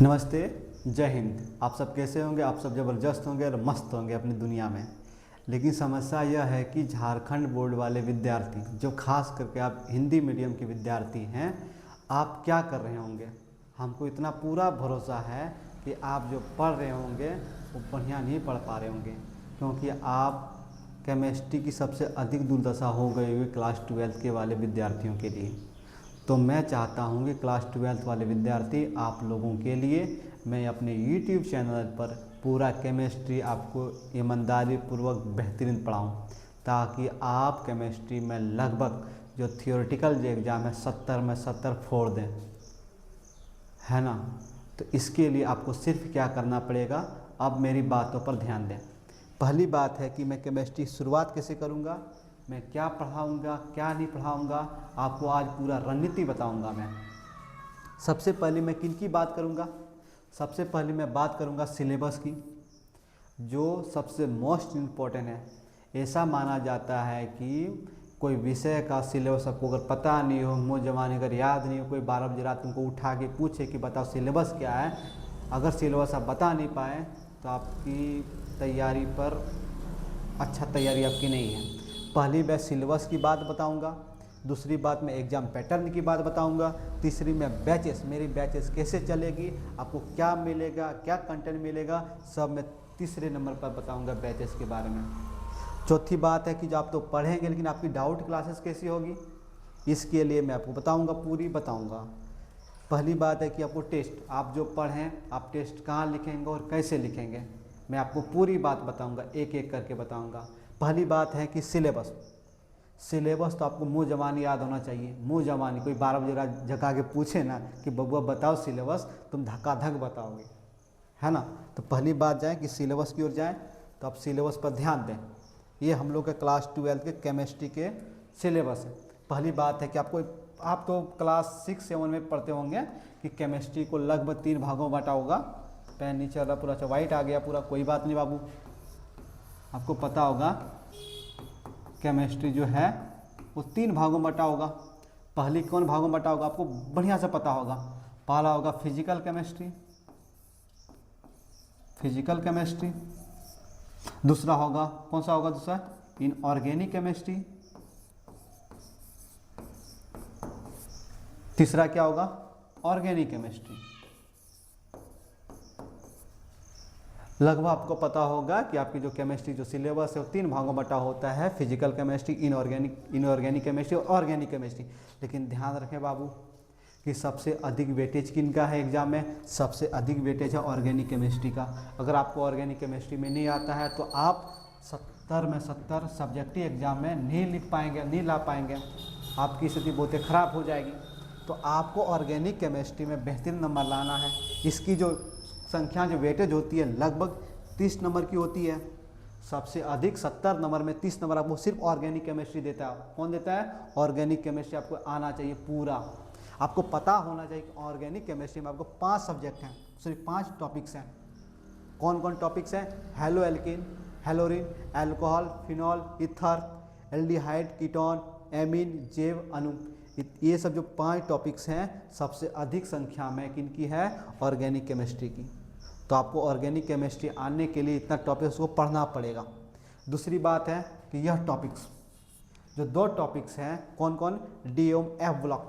नमस्ते, जय हिंद। आप सब कैसे होंगे? आप सब ज़बरदस्त होंगे और मस्त होंगे अपनी दुनिया में। लेकिन समस्या यह है कि झारखंड बोर्ड वाले विद्यार्थी, जो खास करके आप हिंदी मीडियम के विद्यार्थी हैं, आप क्या कर रहे होंगे? हमको इतना पूरा भरोसा है कि आप जो पढ़ रहे होंगे वो बढ़िया नहीं पढ़ पा रहे होंगे, क्योंकि आप केमिस्ट्री की सबसे अधिक दुर्दशा हो गई हुई क्लास 12 के वाले विद्यार्थियों के लिए। तो मैं चाहता हूं कि क्लास 12 वाले विद्यार्थी आप लोगों के लिए मैं अपने YouTube चैनल पर पूरा केमिस्ट्री आपको ईमानदारी पूर्वक बेहतरीन पढ़ाऊं, ताकि आप केमिस्ट्री में लगभग जो थियोरेटिकल जो एग्ज़ाम है 70 में 70 फोड़ दें, है ना। तो इसके लिए आपको सिर्फ क्या करना पड़ेगा, अब मेरी बातों पर ध्यान दें। पहली बात है कि मैं केमिस्ट्री शुरुआत कैसे करूँगा, मैं क्या पढ़ाऊँगा क्या नहीं पढ़ाऊँगा, आपको आज पूरा रणनीति बताऊँगा मैं। सबसे पहले मैं किन की बात करूँगा? सबसे पहले मैं बात करूँगा सिलेबस की, जो सबसे मोस्ट इम्पॉर्टेंट है। ऐसा माना जाता है कि कोई विषय का सिलेबस आपको अगर पता नहीं हो, मुँह जबानी अगर याद नहीं हो, कोई 12 बजे रात तुमको उठा के पूछे कि बताओ सिलेबस क्या है, अगर सिलेबस आप बता नहीं पाए तो आपकी तैयारी पर अच्छा तैयारी आपकी नहीं है। पहली मैं सिलेबस की बात बताऊंगा, दूसरी बात मैं एग्ज़ाम पैटर्न की बात बताऊंगा, तीसरी मैं बैचेस, मेरी बैचेस कैसे चलेगी, आपको क्या मिलेगा, क्या कंटेंट मिलेगा, सब मैं तीसरे नंबर पर बताऊंगा बैचेस के बारे में। चौथी बात है कि जो आप तो पढ़ेंगे लेकिन आपकी डाउट क्लासेस कैसी होगी, इसके लिए मैं आपको बताऊँगा, पूरी बताऊँगा। पहली बात है कि आपको टेस्ट, आप जो पढ़ें आप टेस्ट कहाँ लिखेंगे और कैसे लिखेंगे, मैं आपको पूरी बात बताऊंगा, एक एक करके बताऊंगा। पहली बात है कि सिलेबस तो आपको मुँह जबानी याद होना चाहिए। मुँह जबानी, कोई 12 बजे रात जगा के पूछे ना कि बबुआ बताओ सिलेबस, तुम धक्का धक बताओगे, है ना। तो पहली बात जाए कि सिलेबस की ओर जाएँ, तो आप सिलेबस पर ध्यान दें। ये हम लोग के क्लास 12 के केमिस्ट्री के सिलेबस है। पहली बात है कि आप तो क्लास 6-7 में पढ़ते होंगे कि केमिस्ट्री को लगभग 3 भागों में बांटा होगा। पेन नीचे वाला पूरा अच्छा वाइट आ गया पूरा, कोई बात नहीं बाबू, आपको पता होगा केमिस्ट्री जो है वो 3 भागों में बटा होगा। पहली कौन भागों में बटा होगा आपको बढ़िया से पता होगा। पहला होगा फिजिकल केमिस्ट्री, दूसरा होगा कौन सा होगा, दूसरा इनऑर्गेनिक केमिस्ट्री, तीसरा क्या होगा, ऑर्गेनिक केमिस्ट्री। लगभग आपको पता होगा कि आपकी जो केमिस्ट्री जो सिलेबस है वो 3 भागों में बटा होता है, फिजिकल केमिस्ट्री, इनऑर्गेनिक केमिस्ट्री और ऑर्गेनिक केमिस्ट्री। लेकिन ध्यान रखें बाबू कि सबसे अधिक वेटेज किनका है एग्जाम में, सबसे अधिक वेटेज है ऑर्गेनिक केमिस्ट्री का। अगर आपको ऑर्गेनिक केमिस्ट्री में नहीं आता है तो आप 70 में 70 सब्जेक्टिव एग्जाम में नहीं ला पाएंगे, आपकी स्थिति बहुत ख़राब हो जाएगी। तो आपको ऑर्गेनिक केमिस्ट्री में बेहतरीन नंबर लाना है। इसकी जो संख्या जो वेटेज होती है लगभग 30 नंबर की होती है। सबसे अधिक 70 नंबर में 30 नंबर आपको सिर्फ ऑर्गेनिक केमिस्ट्री देता है। कौन देता है? ऑर्गेनिक केमिस्ट्री आपको आना चाहिए पूरा। आपको पता होना चाहिए कि ऑर्गेनिक केमिस्ट्री में आपको 5 सब्जेक्ट हैं, सिर्फ 5 टॉपिक्स हैं। कौन कौन टॉपिक्स हैं? Haloalkane, haloarene, alcohol, phenol, ether, aldehyde, ketone, amine, जैव, अणु। ये सब जो 5 टॉपिक्स हैं सबसे अधिक संख्या में किनकी है? ऑर्गेनिक केमिस्ट्री की। तो आपको ऑर्गेनिक केमिस्ट्री आने के लिए इतना टॉपिक्स को पढ़ना पड़ेगा। दूसरी बात है कि यह टॉपिक्स जो 2 टॉपिक्स हैं, कौन कौन? डी एवं एफ ब्लॉक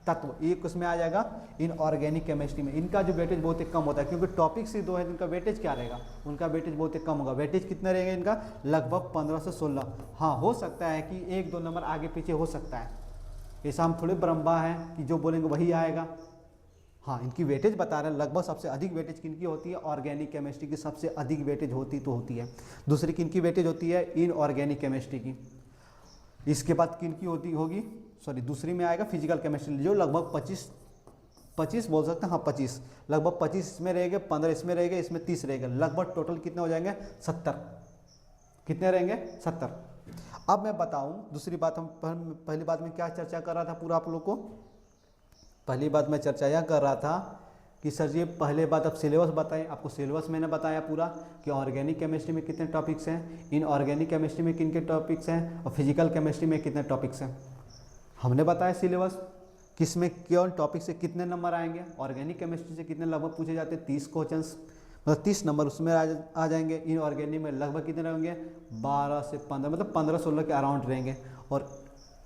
तत्व, ये किसमें आ जाएगा? इन ऑर्गेनिक केमिस्ट्री में। इनका जो वेटेज बहुत ही कम होता है, क्योंकि टॉपिक्स ही 2 है, इनका वेटेज क्या रहेगा? उनका वेटेज बहुत ही कम होगा। वेटेज कितना रहेगा इनका? लगभग 15 से 16। हाँ, हो सकता है कि 1-2 नंबर आगे पीछे हो सकता है, ऐसा हम थोड़े ब्रह्मा हैं कि जो बोलेंगे वही आएगा। हाँ, इनकी वेटेज बता रहे हैं। लगभग सबसे अधिक वेटेज किनकी होती है? ऑर्गेनिक केमिस्ट्री की सबसे अधिक वेटेज होती है। दूसरी किनकी वेटेज होती है? इनऑर्गेनिक केमिस्ट्री की। इसके बाद किनकी होगी? दूसरी में आएगा फिजिकल केमिस्ट्री, जो लगभग 25 बोल सकते हैं। हाँ, 25, लगभग 25 इसमें रहेंगे, 15 इसमें रहेंगे, इसमें 30 रहेंगे। लगभग टोटल कितने हो जाएंगे? 70। कितने रहेंगे? 70। अब मैं बताऊं दूसरी बात। हम पहली बात में क्या चर्चा कर रहा था पूरा आप लोग को? पहली बात मैं चर्चा यह कर रहा था कि सर जी पहले बात आप सिलेबस बताएं। आपको सिलेबस मैंने बताया पूरा कि ऑर्गेनिक केमिस्ट्री में कितने टॉपिक्स हैं, इनऑर्गेनिक केमिस्ट्री में किन के टॉपिक्स हैं और फिजिकल केमिस्ट्री में कितने टॉपिक्स हैं। हमने बताया सिलेबस किस में कौन टॉपिक से कितने नंबर आएंगे। ऑर्गेनिक केमिस्ट्री से कितने लगभग पूछे जाते हैं 30 क्वेश्चन, मतलब 30 नंबर उसमें आ जाएंगे। इनऑर्गेनिक में लगभग कितने रहेंगे 12 से 15, मतलब 15-16 के अराउंड रहेंगे। और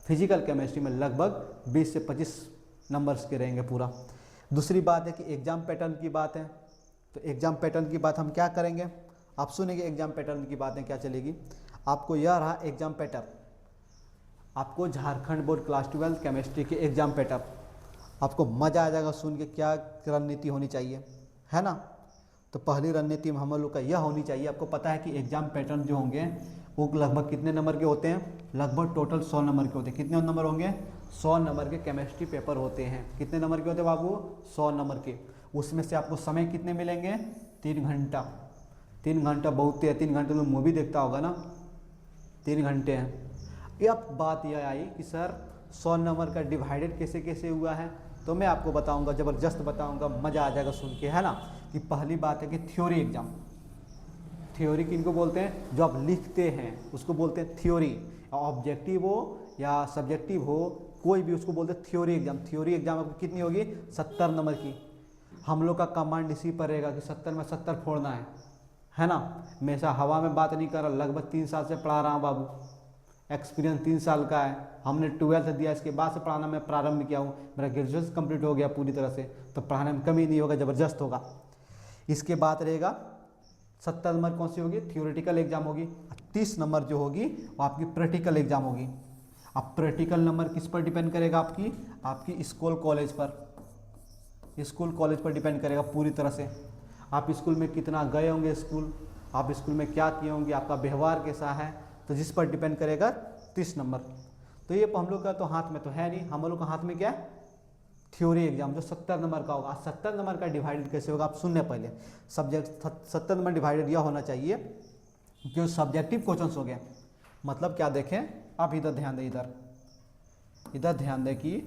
फिजिकल केमिस्ट्री में लगभग 20 से 25 नंबर्स के रहेंगे पूरा। दूसरी बात है कि एग्ज़ाम पैटर्न की बात है, तो एग्ज़ाम पैटर्न की बात हम क्या करेंगे, आप सुनेंगे एग्ज़ाम पैटर्न की बातें क्या चलेगी। आपको यह रहा एग्ज़ाम पैटर्न, आपको झारखंड बोर्ड क्लास 12 केमिस्ट्री के एग्ज़ाम पैटर्न, आपको मज़ा आ जाएगा सुन के क्या रणनीति होनी चाहिए, है ना। तो पहली रणनीति में हम लोग का यह होनी चाहिए, आपको पता है कि एग्ज़ाम पैटर्न जो होंगे वो लगभग कितने नंबर के होते हैं, लगभग टोटल 100 नंबर के होते हैं। कितने नंबर होंगे 100 नंबर के केमिस्ट्री पेपर होते हैं। कितने नंबर के होते हैं बाबू 100 नंबर के। उसमें से आपको समय कितने मिलेंगे 3 घंटा। 3 घंटा बहुत है, 3 घंटे तो मूवी देखता होगा ना, 3 घंटे हैं। ये अब बात यह आई कि सर 100 नंबर का डिवाइडेड कैसे कैसे हुआ है, तो मैं आपको बताऊंगा, ज़बरदस्त बताऊंगा, मज़ा आ जाएगा सुन के, है ना। कि पहली बात है कि थ्योरी एग्ज़ाम, थ्योरी किनको बोलते हैं, जो आप लिखते हैं उसको बोलते हैं थ्योरी। ऑब्जेक्टिव हो या सब्जेक्टिव हो कोई भी, उसको बोलते हैं थ्योरी एग्ज़ाम। थ्योरी एग्ज़ाम आपको कितनी होगी 70 नंबर की। हम लोग का कमांड इसी पर रहेगा कि 70 में 70 फोड़ना है ना। मैं ऐसा हवा में बात नहीं कर रहा, लगभग 3 साल से पढ़ा रहा हूँ बाबू, एक्सपीरियंस 3 साल का है। हमने 12th दिया, इसके बाद से पढ़ाना मैं प्रारंभ किया हूँ, मेरा ग्रेजुएशन कंप्लीट हो गया पूरी तरह से, तो पढ़ाने में कमी नहीं होगा, ज़बरदस्त होगा। इसके बाद रहेगा 70 नंबर कौन सी होगी, थ्योरेटिकल एग्जाम होगी। 30 नंबर जो होगी वो आपकी प्रैक्टिकल एग्जाम होगी। अब प्रैक्टिकल नंबर किस पर डिपेंड करेगा, आपकी स्कूल कॉलेज पर, स्कूल कॉलेज पर डिपेंड करेगा पूरी तरह से। आप स्कूल में कितना गए होंगे, आप स्कूल में क्या किए होंगे, आपका व्यवहार कैसा है, तो जिस पर डिपेंड करेगा 30 नंबर। तो ये हम लोग का तो हाथ में तो है नहीं, हम लोग का हाथ में क्या है थ्योरी एग्जाम, जो 70 नंबर का होगा। 70 नंबर का डिवाइडेड कैसे होगा आप सुनने पहले। सब्जेक्ट 70 नंबर डिवाइडेड यह होना चाहिए जो सब्जेक्टिव क्वेश्चन हो गए। मतलब क्या देखें आप, इधर ध्यान दें, इधर ध्यान दें कि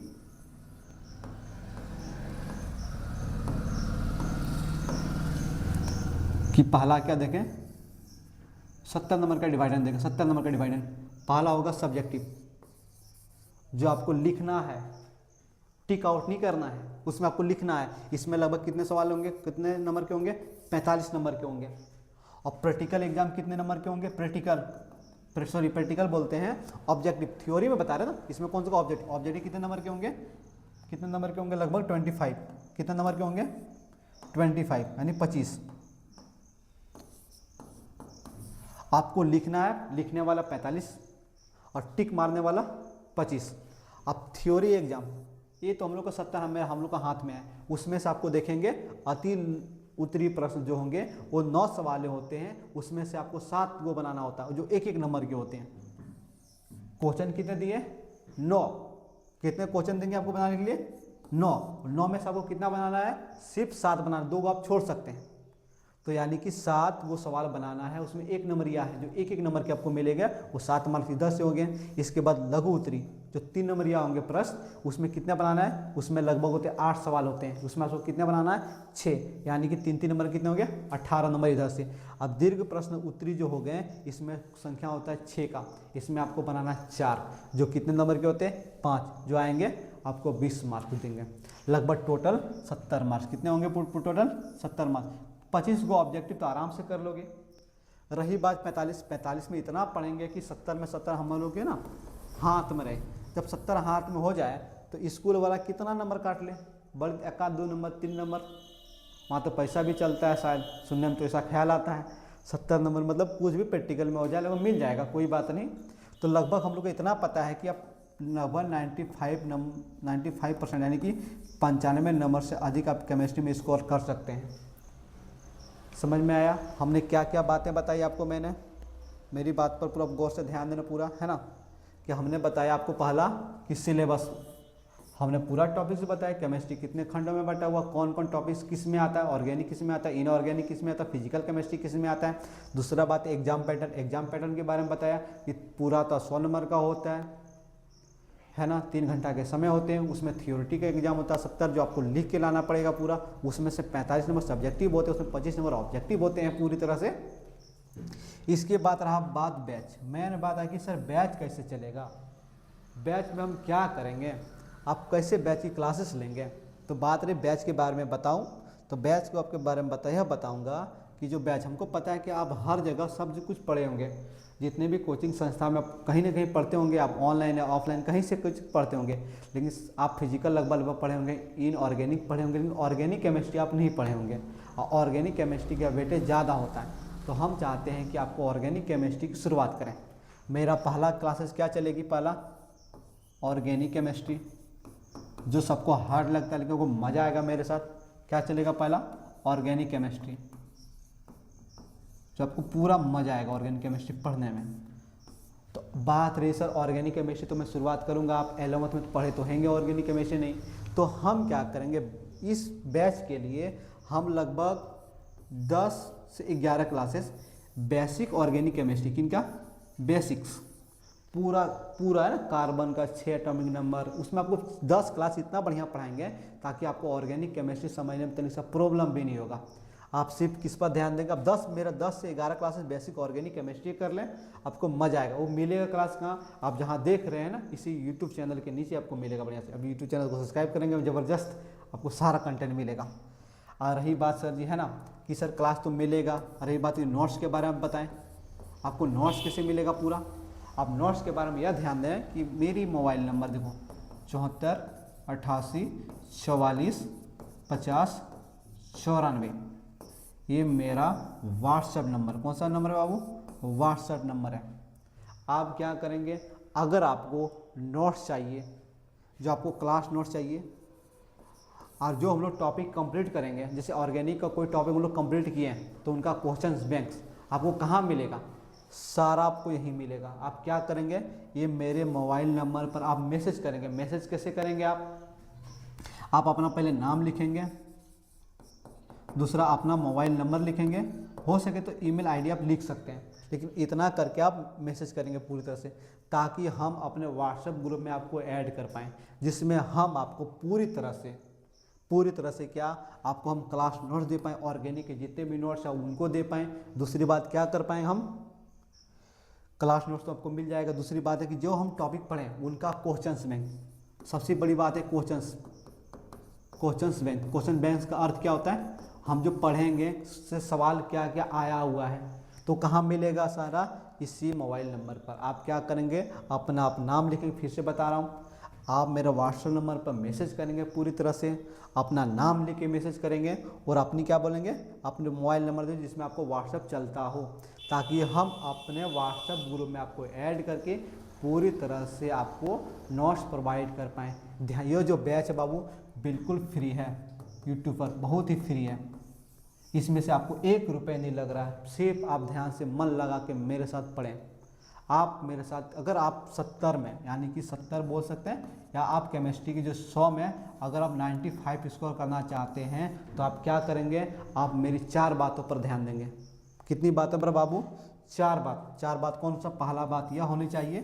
पहला क्या देखें 70 नंबर का डिवाइडेंड देखें। 70 नंबर का डिवाइडेंड पहला होगा सब्जेक्टिव, जो आपको लिखना है, टिक आउट नहीं करना है, उसमें आपको लिखना है। इसमें लगभग कितने सवाल होंगे, कितने नंबर के होंगे 45 नंबर के होंगे। और प्रैक्टिकल एग्जाम कितने नंबर के होंगे, प्रैक्टिकल बोलते हैं ऑब्जेक्टिव। थ्योरी में बता रहे ना, इसमें कौन सा ऑब्जेक्टिव कितने नंबर के होंगे, कितने नंबर के होंगे लगभग 25। कितने नंबर के होंगे 25 यानी 25। आपको लिखना है, लिखने वाला 45 और टिक मारने वाला 25। अब थ्योरी एग्जाम ये तो हम लोग का 70 हम लोग का हाथ में है। उसमें से आपको देखेंगे अति उत्तरी प्रश्न जो होंगे वो 9 सवाल होते हैं। उसमें से आपको 7 गो बनाना होता है, जो 1-1 नंबर के होते हैं। क्वेश्चन कितने दिए 9, कितने क्वेश्चन देंगे आपको बनाने के लिए 9 में से आपको कितना बनाना है सिर्फ 7 बनाना, 2 आप छोड़ सकते हैं। तो यानी कि 7 वो सवाल बनाना है, उसमें 1 नंबरिया है, जो 1-1 नंबर के आपको मिलेगा वो 7 मार्क्स इधर से हो गए। इसके बाद लघु उत्तरी जो 3 नंबरिया होंगे प्रश्न, उसमें कितना बनाना है, उसमें लगभग होते हैं 8 सवाल होते हैं, उसमें आपको कितना बनाना है 6, यानी कि 3-3 नंबर कितने हो गए 18 नंबर इधर से। अब दीर्घ प्रश्न उत्तरी जो हो गए इसमें संख्या होता है 6 का, इसमें आपको बनाना है 4, जो कितने नंबर के होते हैं 5, जो आएंगे आपको 20 मार्क्स देंगे। लगभग टोटल 70 मार्क्स कितने होंगे टोटल 70 मार्क्स। 25 गो ऑब्जेक्टिव तो आराम से कर लोगे। रही बात 45 में इतना पढ़ेंगे कि 70 में 70 हम लोग के ना हाथ में रहे। जब 70 हाथ में हो जाए तो स्कूल वाला कितना नंबर काट ले, बड़े 1-2 नंबर 3 नंबर, वहाँ तो पैसा भी चलता है शायद, सुनने में तो ऐसा ख्याल आता है। 70 नंबर मतलब कुछ भी प्रैक्टिकल में हो जाए लगभग मिल जाएगा, कोई बात नहीं। तो लगभग हम लोग को इतना पता है कि आप लगभग 95% यानी कि 95 नंबर से अधिक आप केमिस्ट्री में स्कोर कर सकते हैं। समझ में आया हमने क्या क्या बातें बताई आपको, मैंने मेरी बात पर पूरा गौर से ध्यान देना पूरा, है ना। कि हमने बताया आपको पहला कि सिलेबस, हमने पूरा टॉपिक से बताया केमिस्ट्री कितने खंडों में बटा हुआ, कौन कौन टॉपिक्स किस में आता है, ऑर्गेनिक किस में आता है, इनऑर्गेनिक किस में आता है, फिजिकल केमिस्ट्री किस में आता है। दूसरा बात एग्जाम पैटर्न के बारे में बताया कि पूरा तो 100 नंबर का होता है ना, 3 घंटा के समय होते हैं। उसमें थ्योरेटिकल एग्जाम होता है 70, जो आपको लिख के लाना पड़ेगा पूरा। उसमें से 45 नंबर सब्जेक्टिव होते हैं, उसमें 25 नंबर ऑब्जेक्टिव होते हैं पूरी तरह से। इसके बाद रहा बात बैच। मैंने बात है कि सर बैच कैसे चलेगा, बैच में हम क्या करेंगे। आप कैसे बैच की क्लासेस लेंगे। तो बात रही बैच के बारे में बताऊं, तो बैच को आपके बारे में बताऊंगा कि जो बैच, हमको पता है कि आप हर जगह सब कुछ पढ़े होंगे, जितने भी कोचिंग संस्था में आप कहीं ना कहीं पढ़ते होंगे, आप ऑनलाइन या ऑफलाइन कहीं से कुछ पढ़ते होंगे, लेकिन आप फिजिकल लगभग पढ़े होंगे, इनऑर्गेनिक पढ़े होंगे, लेकिन ऑर्गेनिक केमिस्ट्री आप नहीं पढ़े होंगे, और ऑर्गेनिक केमिस्ट्री का वेटेज ज़्यादा होता है। तो हम चाहते हैं कि आपको ऑर्गेनिक केमिस्ट्री की शुरुआत करें। मेरा पहला क्लासेस क्या चलेगी, पहला ऑर्गेनिक केमिस्ट्री, जो सबको हार्ड लगता है लेकिन को मज़ा आएगा मेरे साथ। क्या चलेगा, पहला ऑर्गेनिक केमिस्ट्री, जो आपको पूरा मज़ा आएगा ऑर्गेनिक केमिस्ट्री पढ़ने में। तो बात रही सर ऑर्गेनिक केमिस्ट्री, तो मैं शुरुआत करूंगा, आप 11th में तो पढ़े तो होंगे ऑर्गेनिक केमिस्ट्री नहीं, तो हम क्या करेंगे, इस बैच के लिए हम लगभग 10 से 11 क्लासेस बेसिक ऑर्गेनिक केमिस्ट्री, किनका, बेसिक्स पूरा है ना, कार्बन का 6 एटॉमिक नंबर, उसमें आपको 10 क्लास इतना बढ़िया पढ़ाएंगे ताकि आपको ऑर्गेनिक केमिस्ट्री समझने में तनिक सा प्रॉब्लम भी नहीं होगा। आप सिर्फ किस पर ध्यान देंगे, आप मेरा 10 से 11 क्लासेस बेसिक ऑर्गेनिक केमिस्ट्री कर लें, आपको मजा आएगा। वो मिलेगा क्लास कहाँ, आप जहाँ देख रहे हैं ना, इसी यूट्यूब चैनल के नीचे आपको मिलेगा बढ़िया से। अब यूट्यूब चैनल को सब्सक्राइब करेंगे, ज़बरदस्त आपको सारा कंटेंट मिलेगा। और रही बात सर जी है ना कि सर क्लास तो मिलेगा, रही बात नोट्स के बारे में बताएं, आपको नोट्स कैसे मिलेगा पूरा। आप नोट्स के बारे में यह ध्यान दें कि मेरी मोबाइल नंबर देखो 74 88 44 50 94, ये मेरा व्हाट्सएप नंबर, कौन सा नंबर है बाबू, व्हाट्सएप नंबर है। आप क्या करेंगे, अगर आपको नोट्स चाहिए, जो आपको क्लास नोट्स चाहिए, और जो हम लोग टॉपिक कंप्लीट करेंगे, जैसे ऑर्गेनिक का कोई टॉपिक हम लोग कंप्लीट किए हैं तो उनका क्वेश्चंस बैंक्स आपको कहाँ मिलेगा, सारा आपको यही मिलेगा। आप क्या करेंगे, ये मेरे मोबाइल नंबर पर आप मैसेज करेंगे। मैसेज कैसे करेंगे, आप अपना पहले नाम लिखेंगे, दूसरा अपना मोबाइल नंबर लिखेंगे, हो सके तो ईमेल आईडी आप लिख सकते हैं, लेकिन इतना करके आप मैसेज करेंगे पूरी तरह से, ताकि हम अपने व्हाट्सएप ग्रुप में आपको ऐड कर पाएँ, जिसमें हम आपको पूरी तरह से क्या, आपको हम क्लास नोट्स दे पाएँ, ऑर्गेनिक के जितने भी नोट्स हैं उनको दे पाएँ। दूसरी बात क्या कर पाएँ, हम क्लास नोट्स तो आपको मिल जाएगा। दूसरी बात है कि जो हम टॉपिक पढ़ें उनका क्वेश्चंस बैंक, सबसे बड़ी बात है क्वेश्चंस बैंक। क्वेश्चन बैंक का अर्थ क्या होता है, हम जो पढ़ेंगे उससे सवाल क्या क्या आया हुआ है, तो कहाँ मिलेगा, सारा इसी मोबाइल नंबर पर। आप क्या करेंगे, अपना आप नाम लिखेंगे, फिर से बता रहा हूँ, आप मेरा व्हाट्सएप नंबर पर मैसेज करेंगे, पूरी तरह से अपना नाम लिख के मैसेज करेंगे, और अपनी क्या बोलेंगे, अपने मोबाइल नंबर दें जिसमें आपको व्हाट्सएप चलता हो, ताकि हम अपने व्हाट्सएप ग्रुप में आपको ऐड करके पूरी तरह से आपको नोट्स प्रोवाइड कर पाएँ। ध्यान, ये जो बैच है बाबू बिल्कुल फ्री है, यूट्यूब पर बहुत ही फ्री है, इसमें से आपको 1 रुपये नहीं लग रहा है। सिर्फ आप ध्यान से मन लगा के मेरे साथ पढ़ें। आप मेरे साथ, अगर आप 70 में, यानी कि 70 बोल सकते हैं, या आप केमिस्ट्री की जो 100 में अगर आप 95 स्कोर करना चाहते हैं, तो आप क्या करेंगे, आप मेरी 4 बातों पर ध्यान देंगे। कितनी बातों पर बाबू, 4 बात। 4 बात कौन सा, पहला बात यह होनी चाहिए,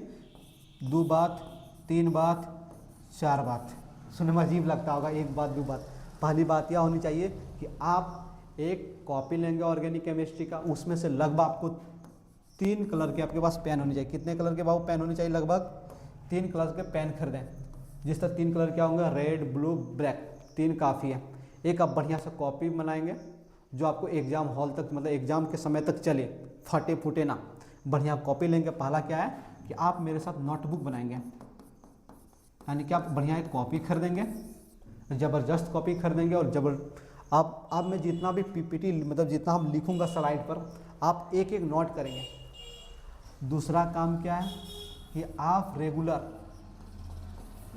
2 बात, 3 बात, 4 बात। सुनने में अजीब लगता होगा, 1 बात 2 बात। पहली बात यह होनी चाहिए कि आप एक कॉपी लेंगे ऑर्गेनिक केमिस्ट्री का, उसमें से लगभग आपको 3 कलर के आपके पास पेन होने चाहिए। कितने कलर के बाबू पेन होने चाहिए, लगभग 3 कलर के पेन खरीदें। जिस तरह 3 कलर क्या होंगे, रेड, ब्लू, ब्लैक, 3 काफ़ी है। एक आप बढ़िया सा कॉपी बनाएंगे जो आपको एग्जाम हॉल तक, मतलब एग्जाम के समय तक चले, फटे फूटे ना, बढ़िया कॉपी लेंगे। पहला क्या है कि आप मेरे साथ नोटबुक बनाएंगे, यानी कि आप बढ़िया एक कॉपी खरीदेंगे, ज़बरदस्त कॉपी खरीदेंगे, और आप में जितना भी पीपीटी, मतलब जितना हम लिखूंगा स्लाइड पर, आप एक एक नोट करेंगे। दूसरा काम क्या है कि आप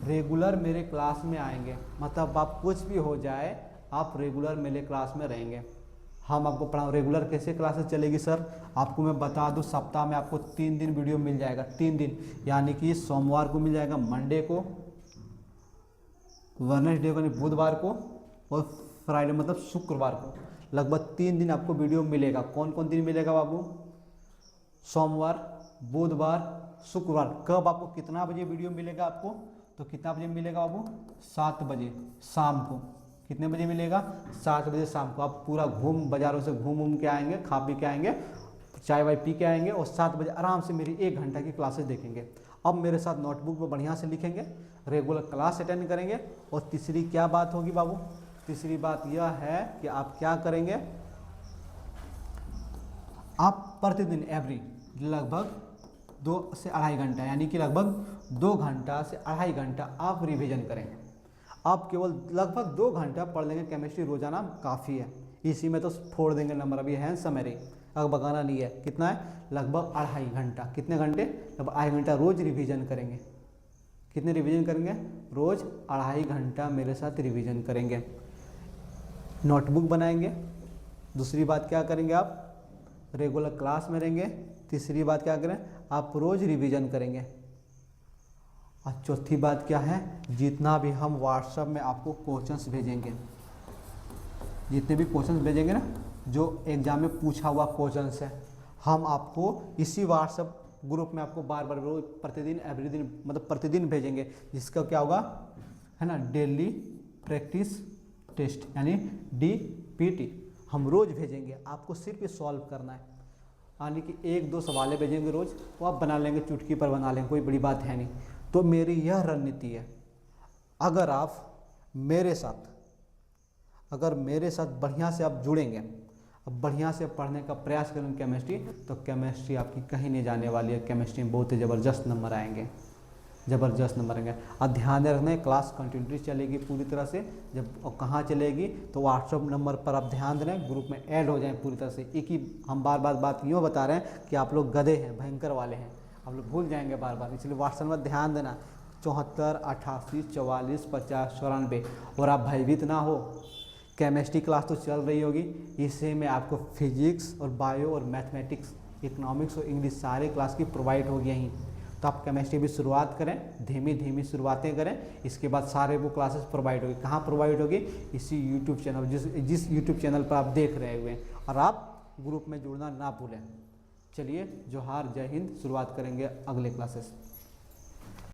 रेगुलर मेरे क्लास में आएंगे, मतलब आप कुछ भी हो जाए आप रेगुलर मेरे क्लास में रहेंगे। हम आपको पढ़ा, रेगुलर कैसे क्लासेस चलेगी सर, आपको मैं बता दूं, सप्ताह में आपको 3 दिन वीडियो मिल जाएगा, 3 दिन, यानी कि सोमवार को मिल जाएगा, मंडे को, वेडनेसडे को, बुधवार को, और फ्राइडे मतलब शुक्रवार को। लगभग 3 दिन आपको वीडियो मिलेगा। कौन कौन दिन मिलेगा बाबू, सोमवार, बुधवार, शुक्रवार। कब आपको कितना बजे वीडियो मिलेगा आपको, तो कितना बजे मिलेगा बाबू, 7 बजे शाम को। कितने बजे मिलेगा, 7 बजे शाम को। आप पूरा बाज़ारों से घूम के आएंगे, खा पी के आएंगे, चाय वाय पी के आएंगे, और 7 बजे आराम से मेरी 1 घंटा की क्लासेस देखेंगे। अब मेरे साथ नोटबुक में बढ़िया से लिखेंगे, रेगुलर क्लास अटेंड करेंगे। और तीसरी क्या बात होगी बाबू, तीसरी बात यह है कि आप क्या करेंगे, आप प्रतिदिन एवरी लगभग 2 से 2.5 घंटा, यानी कि लगभग 2 घंटा से 2.5 घंटा आप रिवीजन करेंगे। आप केवल लगभग 2 घंटा पढ़ लेंगे केमिस्ट्री रोजाना, काफ़ी है। इसी में तो फोड़ देंगे नंबर, अभी है समरी, अब बगाना नहीं है। कितना है, लगभग 2.5 घंटा। कितने घंटे, लगभग 2.5 घंटा रोज रिवीजन करेंगे। कितने रिवीजन करेंगे, रोज 2.5 घंटा मेरे साथ रिवीजन करेंगे। नोटबुक बनाएंगे। दूसरी बात क्या करेंगे, आप रेगुलर क्लास में रहेंगे। तीसरी बात क्या करें, आप रोज रिवीजन करेंगे। और चौथी बात क्या है, जितना भी हम व्हाट्सएप में आपको क्वेश्चंस भेजेंगे, जितने भी क्वेश्चंस भेजेंगे ना, जो एग्जाम में पूछा हुआ क्वेश्चंस है, हम आपको इसी व्हाट्सएप ग्रुप में आपको बार बार रोज प्रतिदिन एवरी दिन मतलब प्रतिदिन भेजेंगे। जिसका क्या होगा, है ना, डेली प्रैक्टिस टेस्ट, यानी DPT हम रोज़ भेजेंगे। आपको सिर्फ ये सॉल्व करना है, यानी कि 1-2 सवालें भेजेंगे रोज़, वो आप बना लेंगे, चुटकी पर बना लेंगे, कोई बड़ी बात है नहीं। तो मेरी यह रणनीति है, अगर मेरे साथ बढ़िया से आप जुड़ेंगे, अब बढ़िया से पढ़ने का प्रयास करेंगे केमिस्ट्री, तो केमिस्ट्री आपकी कहीं नहीं जाने वाली है। केमिस्ट्री में बहुत ही ज़बरदस्त नंबर आएंगे, ज़बरदस्त नंबर आएंगे। अब ध्यान रखना, क्लास कंटिन्यूटी चलेगी पूरी तरह से। जब और कहाँ चलेगी, तो व्हाट्सअप नंबर पर आप ध्यान दें, ग्रुप में ऐड हो जाएं पूरी तरह से। एक ही हम बार बार बात यूँ बता रहे हैं कि आप लोग गधे हैं, भयंकर वाले हैं, आप लोग भूल जाएंगे बार बार, इसलिए व्हाट्सएप में ध्यान देना। 74 88 44 50 94। और आप भयभीत ना हो, केमिस्ट्री क्लास तो चल रही होगी, इससे में आपको फिजिक्स और बायो और मैथमेटिक्स, इकोनॉमिक्स और इंग्लिश सारे क्लास की प्रोवाइड होगी यहीं। तो आप केमिस्ट्री भी शुरुआत करें, धीमी धीमी शुरुआतें करें, इसके बाद सारे वो क्लासेस प्रोवाइड होगी। कहाँ प्रोवाइड होगी, इसी यूट्यूब चैनल, जिस यूट्यूब चैनल पर आप देख रहे हुए हैं। और आप ग्रुप में जुड़ना ना भूलें। चलिए, जोहार, जय हिंद। शुरुआत करेंगे अगले क्लासेस।